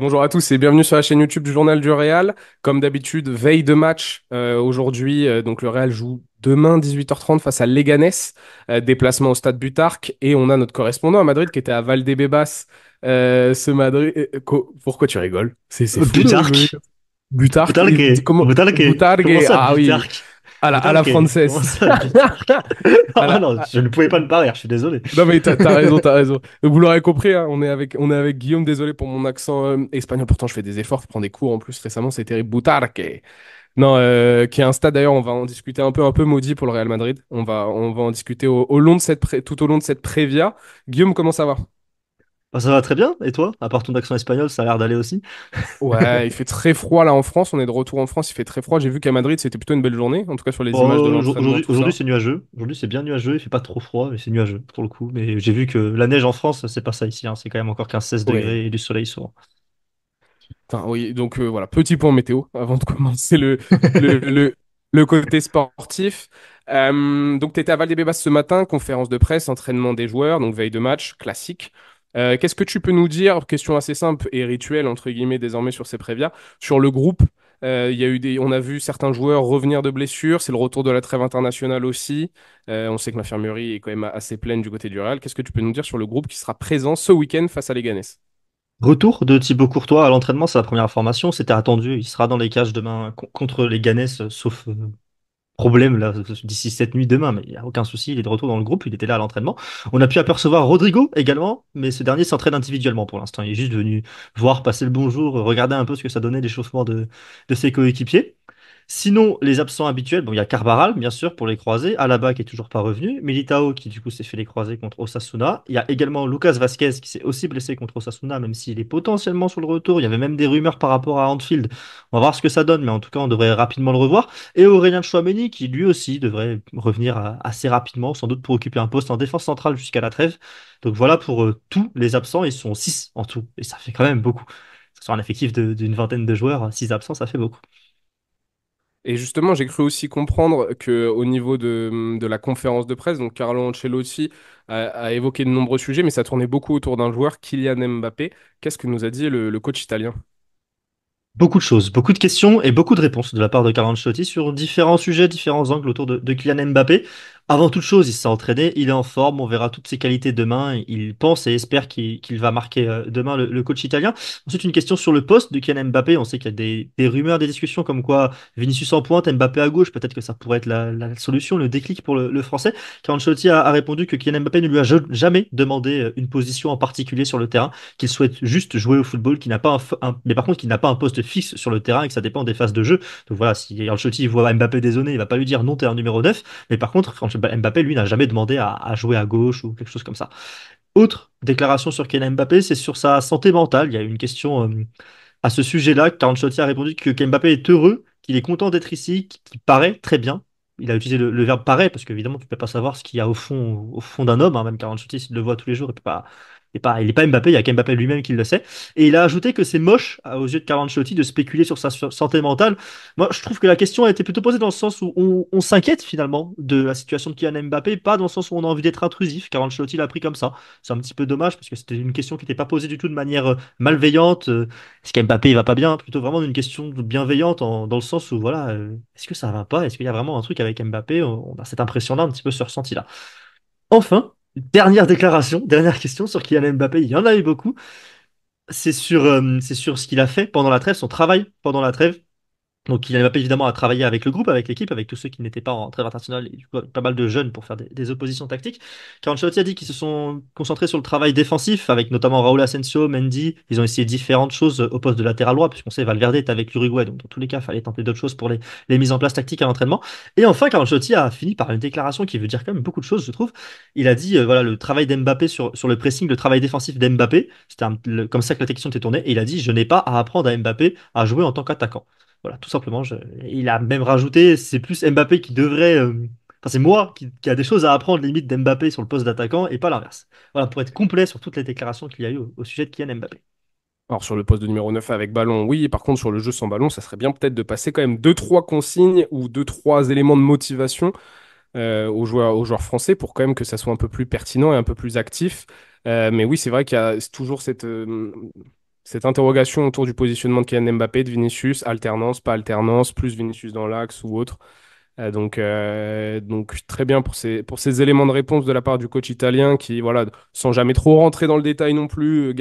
Bonjour à tous et bienvenue sur la chaîne YouTube du Journal du Real. Comme d'habitude, veille de match aujourd'hui. Donc le Real joue demain 18h30 face à Leganés. Déplacement au stade Butarque. Et on a notre correspondant à Madrid qui était à Valdebebas ce Madrid. Pourquoi tu rigoles? C'est fou de rigoler. Butarque. Butarque, comment? Butarque. Comment Butarque, ça, ah oui, Butarque? à la Butarque. française. Comment ça, Butarque? À Ah la, non, je ne pouvais pas ne pas rire, je suis désolé. Non mais t'as raison, t'as raison. Vous l'aurez compris, hein, on est avec Guillaume, désolé pour mon accent espagnol, pourtant je fais des efforts, je prends des cours en plus récemment, c'est terrible. Butarque. Non, qui est un stade d'ailleurs, on va en discuter un peu maudit pour le Real Madrid. On va en discuter tout au long de cette prévia. Guillaume, comment ça va? Ah, ça va très bien, et toi? À part ton accent espagnol, ça a l'air d'aller aussi. Ouais, il fait très froid là en France, on est de retour en France, il fait très froid. J'ai vu qu'à Madrid c'était plutôt une belle journée, en tout cas sur les images de l'entraînement, Aujourd'hui, tout aujourd'hui ça. c'est nuageux. Aujourd'hui, c'est bien nuageux, il fait pas trop froid, mais c'est nuageux pour le coup. Mais j'ai vu que la neige en France, c'est pas ça ici, hein. C'est quand même encore 15-16 Ouais. degrés et du soleil souvent. Enfin, oui, donc voilà, petit point météo avant de commencer le, le, le côté sportif. Donc, tu étais à Valdebebas ce matin, conférence de presse, entraînement des joueurs, donc veille de match, classique. Qu'est-ce que tu peux nous dire, question assez simple et rituelle, entre guillemets, désormais sur ces prévias, sur le groupe? Il y a eu on a vu certains joueurs revenir de blessures, c'est le retour de la trêve internationale aussi. On sait que l'infirmerie est quand même assez pleine du côté du Real. Qu'est-ce que tu peux nous dire sur le groupe qui sera présent ce week-end face à Leganés? Retour de Thibaut Courtois à l'entraînement, c'est la première information. C'était attendu, il sera dans les cages demain contre les Ganes, sauf problème là d'ici cette nuit demain, mais il n'y a aucun souci, il est de retour dans le groupe, il était là à l'entraînement. On a pu apercevoir Rodrigo également, mais ce dernier s'entraîne individuellement pour l'instant. Il est juste venu voir, passer le bonjour, regarder un peu ce que ça donnait l'échauffement de ses coéquipiers. Sinon, les absents habituels, bon, il y a Carvaral, bien sûr, pour les croisés, Alaba qui est toujours pas revenu, Militao qui du coup s'est fait les croisés contre Osasuna. Il y a également Lucas Vasquez qui s'est aussi blessé contre Osasuna, même s'il est potentiellement sur le retour. Il y avait même des rumeurs par rapport à Anfield. On va voir ce que ça donne, mais en tout cas, on devrait rapidement le revoir. Et Aurélien Tchouaméni qui lui aussi devrait revenir assez rapidement, sans doute pour occuper un poste en défense centrale jusqu'à la trêve. Donc voilà pour tous les absents, ils sont 6 en tout, et ça fait quand même beaucoup. Sur un effectif d'une vingtaine de joueurs, 6 absents, ça fait beaucoup. Et justement, j'ai cru aussi comprendre que au niveau de la conférence de presse, donc Carlo Ancelotti a évoqué de nombreux sujets, mais ça tournait beaucoup autour d'un joueur, Kylian Mbappé. Qu'est-ce que nous a dit le coach italien? Beaucoup de choses, beaucoup de questions et beaucoup de réponses de la part de Carlo Ancelotti sur différents sujets, différents angles autour de Kylian Mbappé. Avant toute chose, il s'est entraîné, il est en forme, on verra toutes ses qualités demain. Il pense et espère qu'il va marquer demain le coach italien. Ensuite, une question sur le poste de Kylian Mbappé. On sait qu'il y a des rumeurs, des discussions comme quoi Vinicius en pointe, Mbappé à gauche, peut-être que ça pourrait être la solution, le déclic pour le français. Carlo Ancelotti a répondu que Kylian Mbappé ne lui a jamais demandé une position en particulier sur le terrain, qu'il souhaite juste jouer au football, qu'il n'a pas mais par contre qu'il n'a pas un poste fixe sur le terrain et que ça dépend des phases de jeu. Donc voilà, si Ancelotti voit Mbappé dézonné, il va pas lui dire non, t'es un numéro 9. Mais par contre, Mbappé, lui, n'a jamais demandé à jouer à gauche ou quelque chose comme ça. Autre déclaration sur Kylian Mbappé, c'est sur sa santé mentale. Il y a eu une question à ce sujet-là. Carlo Ancelotti a répondu que Kylian Mbappé est heureux, qu'il est content d'être ici, qu'il paraît très bien. Il a utilisé le verbe paraît parce qu'évidemment, tu ne peux pas savoir ce qu'il y a au fond d'un homme, hein. Même Carlo Ancelotti, s'il le voit tous les jours, il peut pas. Il est pas Mbappé, il y a qu'Mbappé lui-même qui le sait. Et il a ajouté que c'est moche, aux yeux de Carlo Ancelotti, de spéculer sur sa santé mentale. Moi, je trouve que la question a été plutôt posée dans le sens où on s'inquiète finalement de la situation de Kylian Mbappé, pas dans le sens où on a envie d'être intrusif. Carlo Ancelotti l'a pris comme ça. C'est un petit peu dommage parce que c'était une question qui n'était pas posée du tout de manière malveillante. Est-ce qu'Mbappé il va pas bien? Plutôt vraiment une question bienveillante dans le sens où voilà, est-ce que ça va pas? Est-ce qu'il y a vraiment un truc avec Mbappé? On a cette impression-là, un petit peu ce ressenti-là. Enfin, dernière déclaration, dernière question sur Kylian Mbappé, il y en a eu beaucoup. C'est sur ce qu'il a fait pendant la trêve, son travail pendant la trêve. Donc Kylian Mbappé évidemment a travaillé avec le groupe, avec l'équipe, avec tous ceux qui n'étaient pas en trêve internationale et du coup pas mal de jeunes pour faire des oppositions tactiques. Carlo Ancelotti a dit qu'ils se sont concentrés sur le travail défensif avec notamment Raúl Asensio, Mendy. Ils ont essayé différentes choses au poste de latéral droit puisqu'on sait Valverde est avec l'Uruguay, donc dans tous les cas il fallait tenter d'autres choses pour les mises en place tactiques à l'entraînement. Et enfin Carlo Ancelotti a fini par une déclaration qui veut dire quand même beaucoup de choses je trouve. Il a dit voilà le travail d'Mbappé sur le pressing, le travail défensif d'Mbappé, c'était comme ça que la question était tournée et il a dit je n'ai pas à apprendre à Mbappé à jouer en tant qu'attaquant. Voilà, tout simplement. Il a même rajouté, c'est plus Mbappé qui devrait. Enfin, c'est moi qui a des choses à apprendre limite d'Mbappé sur le poste d'attaquant et pas l'inverse. Voilà, pour être complet sur toutes les déclarations qu'il y a eu au sujet de Kylian Mbappé. Alors sur le poste de numéro 9 avec ballon, oui. Par contre, sur le jeu sans ballon, ça serait bien peut-être de passer quand même deux trois consignes ou deux trois éléments de motivation aux joueurs français pour quand même que ça soit un peu plus pertinent et un peu plus actif. Mais oui, c'est vrai qu'il y a toujours cette, cette interrogation autour du positionnement de Kylian Mbappé, de Vinicius, alternance, pas alternance, plus Vinicius dans l'axe ou autre. Donc très bien pour ces éléments de réponse de la part du coach italien qui, voilà, sans jamais trop rentrer dans le détail non plus,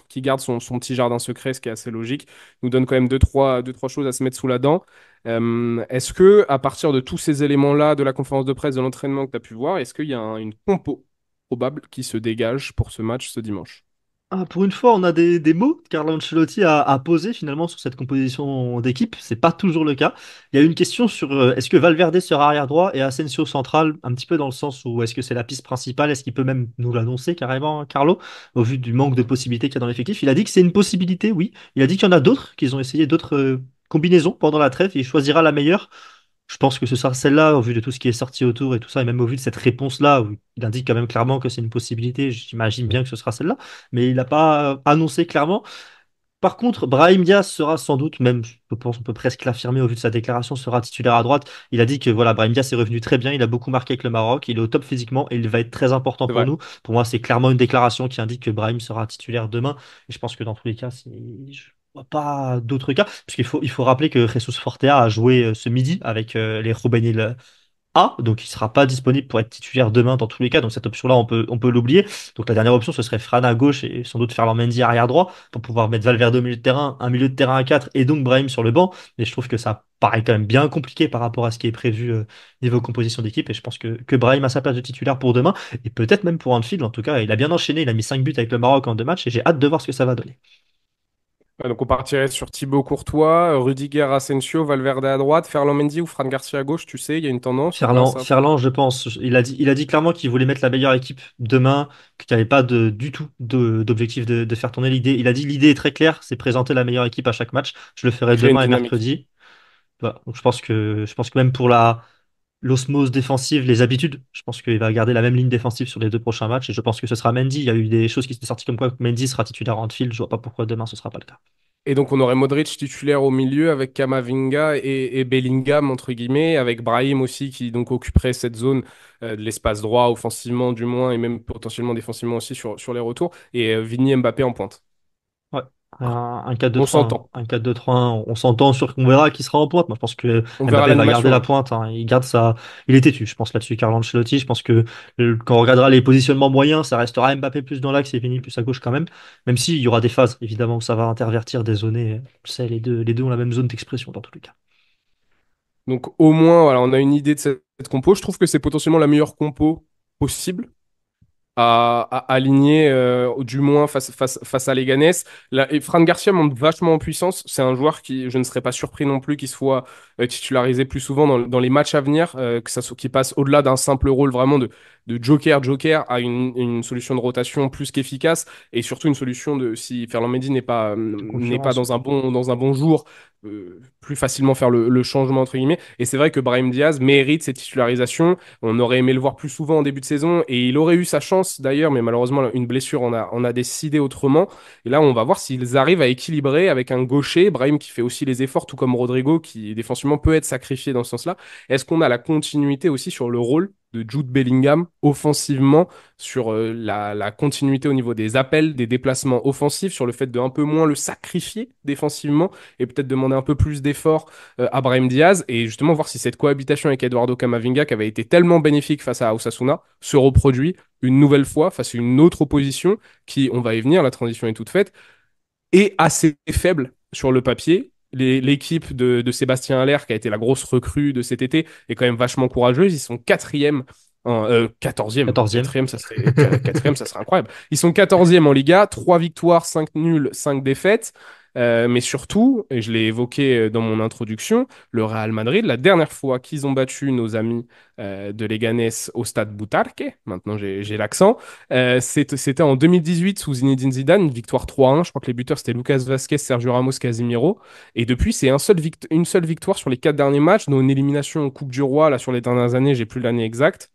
qui garde son petit jardin secret, ce qui est assez logique, nous donne quand même deux, trois choses à se mettre sous la dent. Est-ce que, à partir de tous ces éléments-là, de la conférence de presse, de l'entraînement que tu as pu voir, est-ce qu'il y a une compo probable qui se dégage pour ce match ce dimanche? Ah, pour une fois, on a des mots que Carlo Ancelotti a posés finalement sur cette composition d'équipe. C'est pas toujours le cas. Il y a une question sur est-ce que Valverde sera arrière droit et Asensio central, un petit peu dans le sens où est-ce que c'est la piste principale, est-ce qu'il peut même nous l'annoncer carrément, hein, Carlo, au vu du manque de possibilités qu'il y a dans l'effectif. Il a dit que c'est une possibilité, oui. Il a dit qu'il y en a d'autres, qu'ils ont essayé d'autres combinaisons pendant la trêve et il choisira la meilleure. Je pense que ce sera celle-là, au vu de tout ce qui est sorti autour et tout ça, et même au vu de cette réponse-là, où il indique quand même clairement que c'est une possibilité, j'imagine bien que ce sera celle-là, mais il n'a pas annoncé clairement. Par contre, Brahim Diaz sera sans doute, même je pense on peut presque l'affirmer au vu de sa déclaration, sera titulaire à droite. Il a dit que voilà, Brahim Diaz est revenu très bien, il a beaucoup marqué avec le Maroc, il est au top physiquement et il va être très important C'est pour vrai. nous. Pour moi, c'est clairement une déclaration qui indique que Brahim sera titulaire demain. Et je pense que dans tous les cas, je vois pas d'autres cas, il faut rappeler que Jesus Fortea a joué ce midi avec les Juvenil A, donc il sera pas disponible pour être titulaire demain dans tous les cas, donc cette option-là, on peut l'oublier. Donc la dernière option, ce serait Fran à gauche et sans doute Ferland Mendy arrière droit pour pouvoir mettre Valverde au milieu de terrain, un milieu de terrain à 4 et donc Brahim sur le banc. Mais je trouve que ça paraît quand même bien compliqué par rapport à ce qui est prévu niveau composition d'équipe et je pense que Brahim a sa place de titulaire pour demain et peut-être même pour Anfield. En tout cas, il a bien enchaîné, il a mis 5 buts avec le Maroc en 2 matchs et j'ai hâte de voir ce que ça va donner. Ouais, donc on partirait sur Thibaut Courtois, Rudiger Asensio, Valverde à droite, Ferland Mendy ou Fran Garcia à gauche, tu sais, il y a une tendance ou pas ça? Ferland, je pense, il a dit clairement qu'il voulait mettre la meilleure équipe demain, qu'il n'y avait pas du tout d'objectif de faire tourner l'idée. Il a dit l'idée est très claire, c'est présenter la meilleure équipe à chaque match. Je le ferai Créer une demain et dynamique. mercredi. Voilà. Donc je pense que même pour l'osmose défensive, les habitudes, je pense qu'il va garder la même ligne défensive sur les 2 prochains matchs et je pense que ce sera Mendy. Il y a eu des choses qui étaient sorties comme quoi Mendy sera titulaire en Anfield. Je vois pas pourquoi demain ce sera pas le cas. Et donc on aurait Modric titulaire au milieu avec Kamavinga et Bellingham entre guillemets, avec Brahim aussi qui donc occuperait cette zone de l'espace droit offensivement du moins et même potentiellement défensivement aussi sur les retours et Vini et Mbappé en pointe. Ouais. Un 4-2-3-1, On s'entend. un 4-2-3-1, on s'entend sur qu'on verra qui sera en pointe. Moi, je pense que On verra Mbappé va garder l'animation, la ouais. pointe, hein. Il garde sa, il est têtu, je pense là-dessus, Carlo Ancelotti. Je pense que quand on regardera les positionnements moyens, ça restera Mbappé plus dans l'axe et Vini plus à gauche quand même. Même s'il y aura des phases, évidemment, où ça va intervertir des zones. C'est les deux ont la même zone d'expression dans tous les cas. Donc au moins voilà, on a une idée de cette compo. Je trouve que c'est potentiellement la meilleure compo possible à aligner, du moins face à Leganés. Et Fran Garcia monte vachement en puissance. C'est un joueur qui, je ne serais pas surpris non plus qu'il soit titularisé plus souvent dans les matchs à venir, qu'il passe au-delà d'un simple rôle vraiment de joker-joker à une solution de rotation plus qu'efficace et surtout une solution de, si Ferland Mendy De n'est pas concurrence, ouais. dans un bon jour, plus facilement faire le changement entre guillemets. Et c'est vrai que Brahim Diaz mérite cette titularisation. On aurait aimé le voir plus souvent en début de saison et il aurait eu sa chance d'ailleurs, mais malheureusement, une blessure on a décidé autrement. Et là, on va voir s'ils arrivent à équilibrer avec un gaucher, Brahim qui fait aussi les efforts, tout comme Rodrigo, qui défensivement peut être sacrifié dans ce sens-là. Est-ce qu'on a la continuité aussi sur le rôle de Jude Bellingham offensivement, sur la continuité au niveau des appels, des déplacements offensifs, sur le fait de un peu moins le sacrifier défensivement et peut-être demander un peu plus d'efforts à Brahim Diaz et justement voir si cette cohabitation avec Eduardo Camavinga, qui avait été tellement bénéfique face à Osasuna, se reproduit une nouvelle fois face à une autre opposition qui, on va y venir, la transition est toute faite, est assez faible sur le papier. L'équipe de Sébastien Haller, qui a été la grosse recrue de cet été, est quand même vachement courageuse. Ils sont quatrième, 14e. 14e. Quatrième, ça serait incroyable. Ils sont 14e en Liga, 3 victoires, 5 nuls, 5 défaites. Mais surtout, et je l'ai évoqué dans mon introduction, le Real Madrid, la dernière fois qu'ils ont battu nos amis de Leganés au stade Butarque, maintenant j'ai l'accent, c'était en 2018 sous Zinedine Zidane, une victoire 3-1. Je crois que les buteurs c'était Lucas Vasquez, Sergio Ramos, Casemiro. Et depuis, c'est une seule victoire sur les 4 derniers matchs, dont une élimination en Coupe du Roi là sur les dernières années, j'ai plus l'année exacte.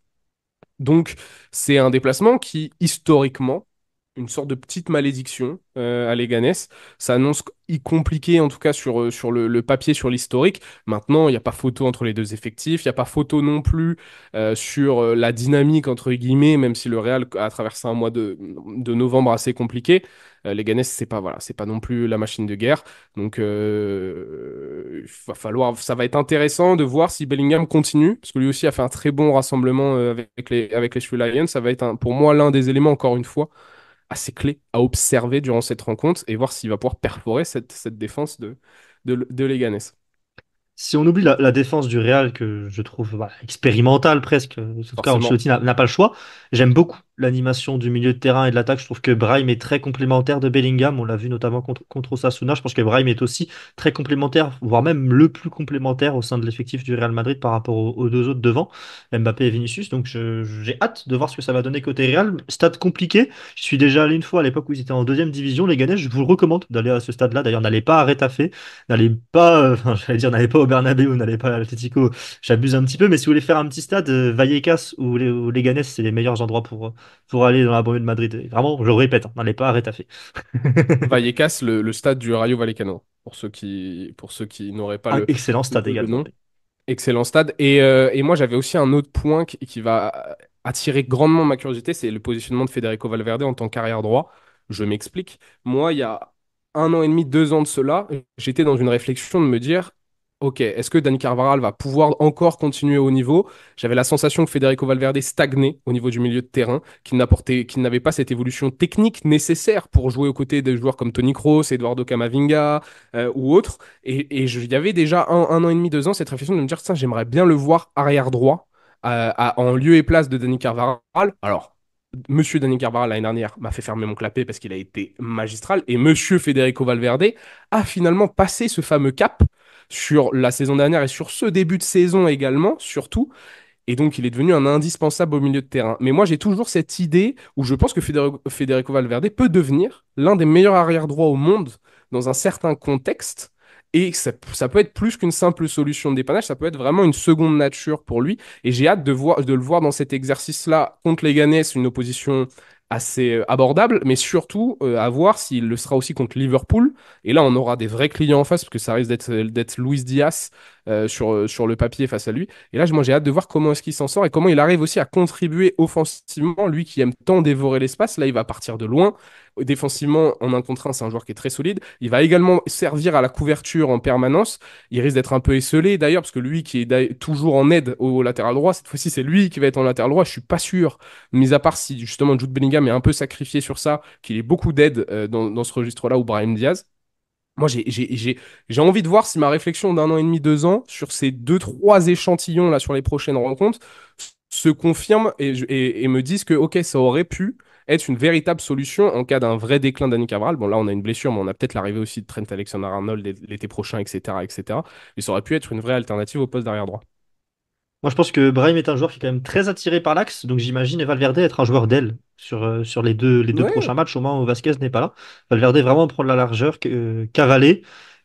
Donc c'est un déplacement qui historiquement une sorte de petite malédiction à Leganés. Ça annonce compliqué, en tout cas sur le papier, sur l'historique. Maintenant, il n'y a pas photo entre les deux effectifs. Il n'y a pas photo non plus sur la dynamique, entre guillemets, même si le Real a traversé un mois de novembre assez compliqué. Leganés, c'est pas non plus la machine de guerre. Donc, il va falloir, ça va être intéressant de voir si Bellingham continue, parce que lui aussi a fait un très bon rassemblement avec les Three Lions. Ça va être pour moi l'un des éléments, encore une fois, assez clés à observer durant cette rencontre et voir s'il va pouvoir perforer cette défense de Leganés. Si on oublie la défense du Real, que je trouve expérimentale presque, en tout cas Forcément. Ancelotti n'a pas le choix, j'aime beaucoup l'animation du milieu de terrain et de l'attaque. Je trouve que Brahim est très complémentaire de Bellingham. On l'a vu notamment contre Osasuna. Je pense que Brahim est aussi très complémentaire, voire même le plus complémentaire au sein de l'effectif du Real Madrid par rapport aux deux autres devant, Mbappé et Vinicius. Donc j'ai hâte de voir ce que ça va donner côté Real. Stade compliqué. Je suis déjà allé une fois à l'époque où ils étaient en deuxième division, les Ganes. Je vous le recommande d'aller à ce stade-là. D'ailleurs, n'allez pas à Retafe. N'allez pas, enfin, j'allais dire, n'allez pas au Bernabéu, n'allez pas à l'Atlético, j'abuse un petit peu, mais si vous voulez faire un petit stade, Vallecas ou Leganés, c'est les meilleurs endroits pour aller dans la banlieue de Madrid. Et vraiment, je le répète, hein, n'allez pas à Retafe. Vallecas, le stade du Rayo Vallecano, pour ceux qui n'auraient pas Un le, excellent stade le également. nom. Excellent stade. Et moi, j'avais aussi un autre point qui va attirer grandement ma curiosité, c'est le positionnement de Federico Valverde en tant qu'arrière droit. Je m'explique. Moi, il y a 1 an et demi, 2 ans de cela, j'étais dans une réflexion de me dire, OK, est-ce que Dani Carvajal va pouvoir encore continuer au niveau? J'avais la sensation que Federico Valverde stagnait au niveau du milieu de terrain, qu'il n'avait pas cette évolution technique nécessaire pour jouer aux côtés de joueurs comme Toni Kroos, Eduardo Camavinga ou autres. Et il y avait déjà 1 an et demi, 2 ans, cette réflexion de me dire, tiens, j'aimerais bien le voir arrière droit, en lieu et place de Dani Carvajal. Alors, Monsieur Dani Carvajal, l'année dernière, m'a fait fermer mon clapet parce qu'il a été magistral. Et Monsieur Federico Valverde a finalement passé ce fameux cap sur la saison dernière et sur ce début de saison également, surtout. Et donc, il est devenu un indispensable au milieu de terrain. Mais moi, j'ai toujours cette idée où je pense que Federico Valverde peut devenir l'un des meilleurs arrière-droits au monde dans un certain contexte. Et ça peut être plus qu'une simple solution de dépannage, ça peut être vraiment une seconde nature pour lui. Et j'ai hâte de le voir dans cet exercice-là contre les Ganes, une opposition assez abordable, mais surtout à voir s'il le sera aussi contre Liverpool. Et là, on aura des vrais clients en face, parce que ça risque d'être Luis Diaz sur le papier face à lui. Et là, moi, j'ai hâte de voir comment est-ce qu'il s'en sort et comment il arrive aussi à contribuer offensivement. Lui qui aime tant dévorer l'espace, là, il va partir de loin. Défensivement, en 1 contre 1, c'est un joueur qui est très solide. Il va également servir à la couverture en permanence. Il risque d'être un peu esselé d'ailleurs, parce que lui qui est toujours en aide au latéral droit, cette fois-ci, c'est lui qui va être en latéral droit. Je suis pas sûr, mis à part si justement Jude Bellingham est un peu sacrifié sur ça, qu'il ait beaucoup d'aide dans ce registre-là, ou Brahim Diaz. Moi, j'ai envie de voir si ma réflexion d'1 an et demi, 2 ans sur ces deux, trois échantillons là sur les prochaines rencontres se confirme et me disent que ok, ça aurait pu être une véritable solution en cas d'un vrai déclin d'Annie Cabral. Bon, là, on a une blessure, mais on a peut-être l'arrivée aussi de Trent Alexander-Arnold l'été prochain, etc., etc. Mais ça aurait pu être une vraie alternative au poste d'arrière droit. Moi, je pense que Brahim est un joueur qui est quand même très attiré par l'axe, donc j'imagine Valverde être un joueur d'aile sur les deux Ouais, prochains matchs, au moment où Vasquez n'est pas là. Valverde vraiment prendre la largeur, cavaler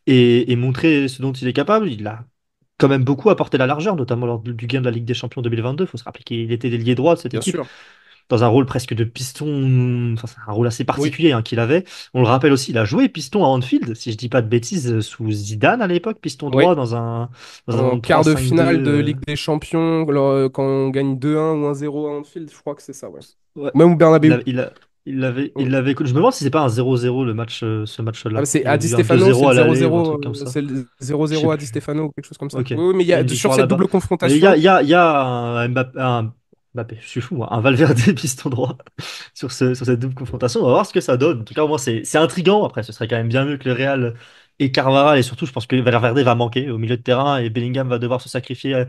et montrer ce dont il est capable. Il a quand même beaucoup apporté la largeur, notamment lors du gain de la Ligue des Champions 2022. Il faut se rappeler qu'il était l'ailier droit de cette bien équipe, sûr. dans un rôle presque de piston, enfin, c'est un rôle assez Oui. particulier qu'il avait. On le rappelle aussi, il a joué piston à Anfield, si je dis pas de bêtises, sous Zidane à l'époque, piston droit Oui. dans un En quart de finale 3-5-2. de Ligue des Champions, quand on gagne 2-1 ou 1-0 à Anfield, je crois que c'est ça, ouais. Ouais. Même au Il, Bernabéu. a- il, a- il l'avait. Je me demande si c'est pas un 0-0 le match, ce Ah, mais match-là. c'est Il y a à Di eu un Stefano, c'est 2-0 le à zéro l'aller ou un zéro, truc comme ça. c'est le zéro Je sais zéro à Di plus. Stefano ou quelque chose comme ça. Ok. Oui, oui, mais Il y a une sur victoire cette là-bas. double Mais confrontation, il y a Mbappé, je suis fou, moi, un Valverde piston droit sur cette double confrontation. On va voir ce que ça donne. En tout cas, au moins, c'est intriguant. Après, ce serait quand même bien mieux que le Real et Carvajal. Et surtout, je pense que Valverde va manquer au milieu de terrain et Bellingham va devoir se sacrifier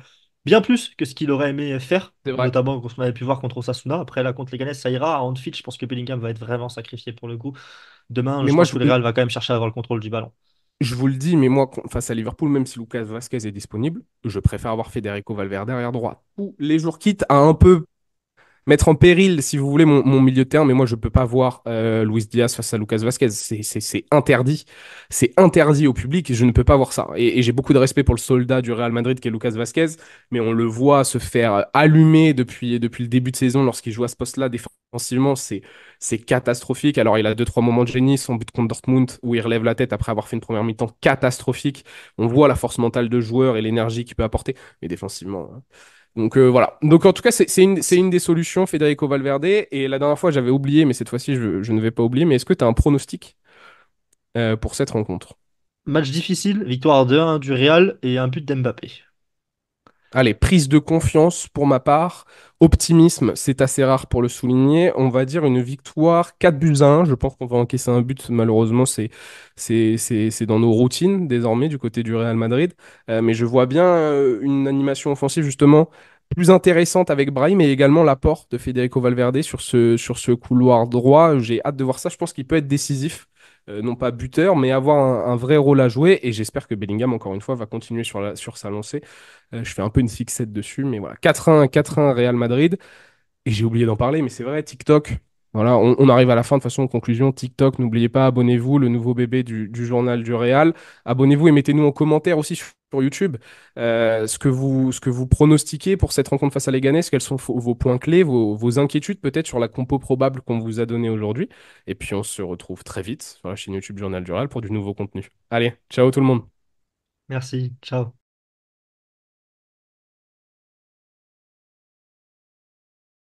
bien plus que ce qu'il aurait aimé faire, c'est vrai. notamment ce qu'on avait pu voir contre Osasuna. Après, là, contre les Ganes, ça ira. À Anfield, je pense que Bellingham va être vraiment sacrifié pour le coup. Demain, Mais je moi, pense que le Real va quand même chercher à avoir le contrôle du ballon. je vous le dis, mais moi, face à Liverpool, même si Lucas Vasquez est disponible, je préfère avoir Federico Valverde arrière droit. Tous les jours quitte à un peu mettre en péril, si vous voulez, mon milieu de terrain, mais moi, je peux pas voir Luis Diaz face à Lucas Vasquez. C'est interdit. C'est interdit au public. Je ne peux pas voir ça. Et j'ai beaucoup de respect pour le soldat du Real Madrid qui est Lucas Vasquez, mais on le voit se faire allumer depuis le début de saison lorsqu'il joue à ce poste-là défensivement. C'est catastrophique. Alors, il a deux, trois moments de génie. Son but contre Dortmund, où il relève la tête après avoir fait une première mi-temps catastrophique. On voit la force mentale de joueur et l'énergie qu'il peut apporter. Mais défensivement, hein. Donc voilà. Donc en tout cas, c'est une des solutions, Federico Valverde. Et la dernière fois, j'avais oublié, mais cette fois-ci, je ne vais pas oublier. Mais est-ce que tu as un pronostic pour cette rencontre? Match difficile, victoire 2-1 du Real et un but d'Mbappé. Allez, prise de confiance pour ma part. Optimisme, c'est assez rare pour le souligner. On va dire une victoire 4 buts à 1. Je pense qu'on va encaisser un but. Malheureusement, c'est dans nos routines désormais du côté du Real Madrid. Mais je vois bien une animation offensive justement plus intéressante avec Brahim et également l'apport de Federico Valverde sur ce couloir droit. J'ai hâte de voir ça. Je pense qu'il peut être décisif. Non pas buteur, mais avoir un vrai rôle à jouer. Et j'espère que Bellingham, encore une fois, va continuer sur sa lancée. Je fais un peu une fixette dessus, mais voilà. 4-1, 4-1 Real Madrid. Et j'ai oublié d'en parler, mais c'est vrai, TikTok. Voilà, on arrive à la fin, de toute façon, en conclusion. TikTok, n'oubliez pas, abonnez-vous, le nouveau bébé du journal du Real. Abonnez-vous et mettez-nous en commentaire aussi sur YouTube ce que vous pronostiquez pour cette rencontre face à Leganés, quels sont vos points clés, vos inquiétudes peut-être sur la compo probable qu'on vous a donnée aujourd'hui. Et puis on se retrouve très vite sur la chaîne YouTube Journal du Real pour du nouveau contenu. Allez, ciao tout le monde. Merci, ciao.